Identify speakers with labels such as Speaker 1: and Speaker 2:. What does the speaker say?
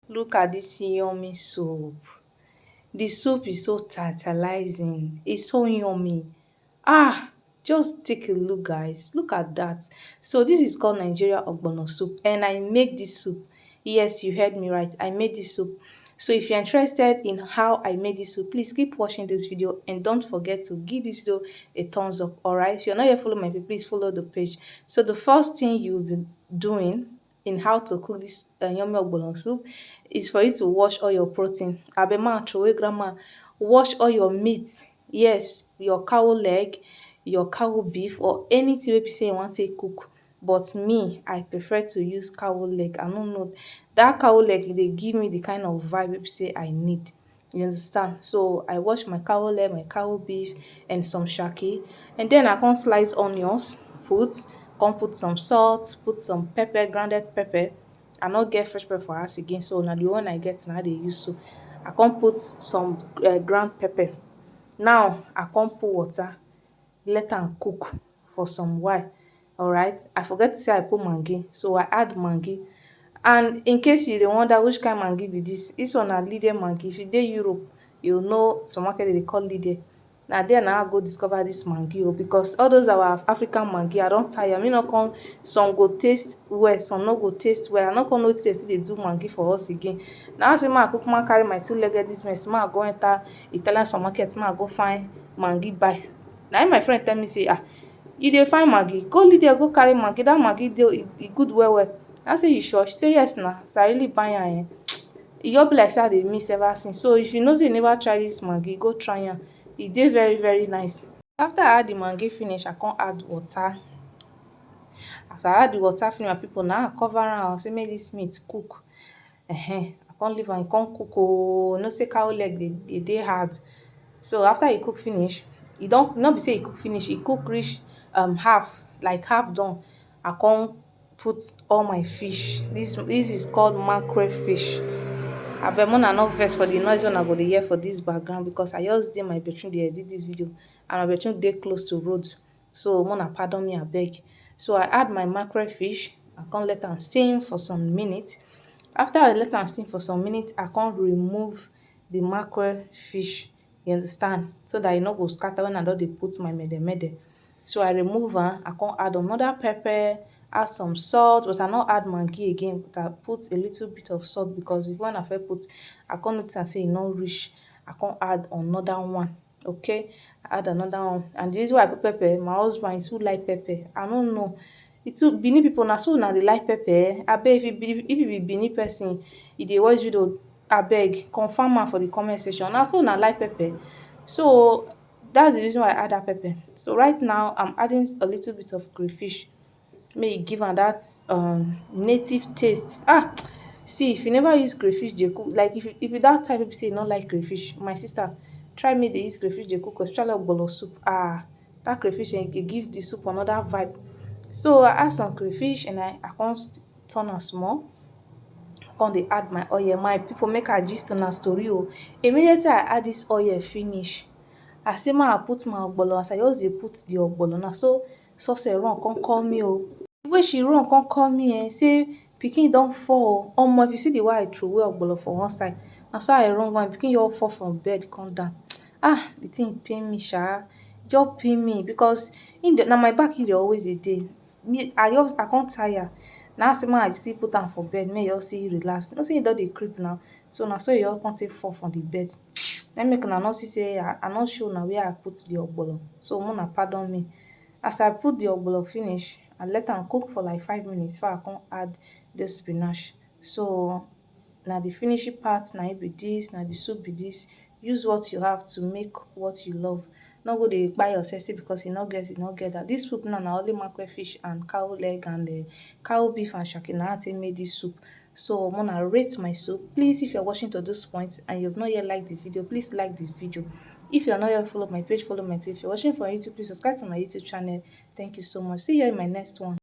Speaker 1: Look at this yummy soup. The soup is so tantalizing. It's so yummy. Ah, just take a look, guys. Look at that. So this is called Nigeria Ogbono soup, and I make this soup. Yes, you heard me right. I made this soup. So if you're interested in how I made this soup, please keep watching this video and don't forget to give this video a thumbs up. Alright, if you're not yet following my page, please follow the page. So the first thing you'll be doing in how to cook this yummy ogbono soup is for you to wash all your protein. Abema, throw grandma, wash all your meat. Yes, your cow leg, your cow beef, or anything wey be say you wan take cook. But me, I prefer to use cow leg. I no know that cow leg, e dey give me the kind of vibe wey be say I need. You understand? So I wash my cow leg, my cow beef, and some shaki, and then I come slice onions, come put some salt, put some pepper, grounded pepper. I no get fresh pepper for house again, so na the one I get na I dey use. So I come put some ground pepper. Now I come put water, let am cook for some while. Alright, I forget to say I put maggi, so I add maggi. And in case you dey wonder which kind maggi be dis one na Lidl maggi. If you dey Europe, you know some market dey call Lidl. Na there na I go discover dis maggi o, because all those our African maggi I don tire. Me no come, some go taste well, some no go taste well. I no come know wetin dey still dey do maggi for us again. Na I say make I kukuma carry my two-legged dis mess, make I go enter Italian supermarket, make I go find maggi buy. Na im my friend tell me say, you dey find maggi, go Lidl go carry maggi, dat maggi dey e good well well. I say, you sure? She say yes na, as I really buy am e just be like say I dey miss ever since. So if you know say you never try dis maggi, go try am. E dey very very nice. After I add the maggi finish, I come add water. As I add the water finish, my people, na I cover am say make dis meat cook. I come leave am, e come cook ooo. You know say cow leg dey hard. So after e cook finish, e no be say e cook finish, e cook reach half, like half done. I come put all my fish. This is called mackerel fish. Abeg una no vex for the noise wey una go dey hear for dis background, because I just dey my bedroom dey edit dis video, and my bedroom dey close to road. So una pardon me abeg. So I add my mackerel fish, I come let am steam for some minutes. After I let am steam for some minutes, I come remove the mackerel fish. You understand? So that e no go scatter when I don dey put my mede. So I remove am, I come add another pepper, add some salt, but I no add maggi again, but I put a little bit of salt because the one I first put, I come notice am say e no reach. I come add another one. Okay, I add another one. And the reason why I put pepper, my husband too like pepper. I no know. E too Benin people na so una dey like pepper. Abeg, if you be Benin person, e dey watch video, abeg confirm am for the comment section. Na so una like pepper. So that's the reason why I add that pepper. So right now I'm adding a little bit of crayfish. Make e give am that native taste. See, if you never use crayfish dey cook, like if you that type wey be say you no like crayfish, my sister, try make dey use crayfish dey cook, especially ogbono soup. That crayfish dey give the soup another vibe. So I add some crayfish and I come turn am small. Come dey add my oil. My people, make I gist una story o. Immediately I add this oil finish, I say make I put my ogbono. As I just dey put the ogbono, na so Success run come call me o. The way she run come call me say pikin don fall o. Omo, if you see the way I throway ogbono for one side, na so I run one pikin just fall from bed come down. The thing pain me sha. Just pain me because na my back e dey always dey. I come tire. Na say make I still put am for bed, make e just see relax. You know say e don dey creep now. So na so e just come take fall from the bed. Na make una no see say I no show una where I put the ogbono. So una pardon me. As I put the ogbono finish, I let am cook for like 5 minutes before I come add the spinach. So na the finishing part na im be dis, na the soup be dis. Use what you have to make what you love. No go dey kpai yourself say because you no get that. This soup now na only mackerel fish and cow leg and cow beef and shaki na I take make this soup. So una rate my soup. Please, if you're watching to this point and you've not yet liked the video, please like this video. If you're not yet follow my page, follow my page. If you're watching from YouTube, please subscribe to my YouTube channel. Thank you so much. See you in my next one.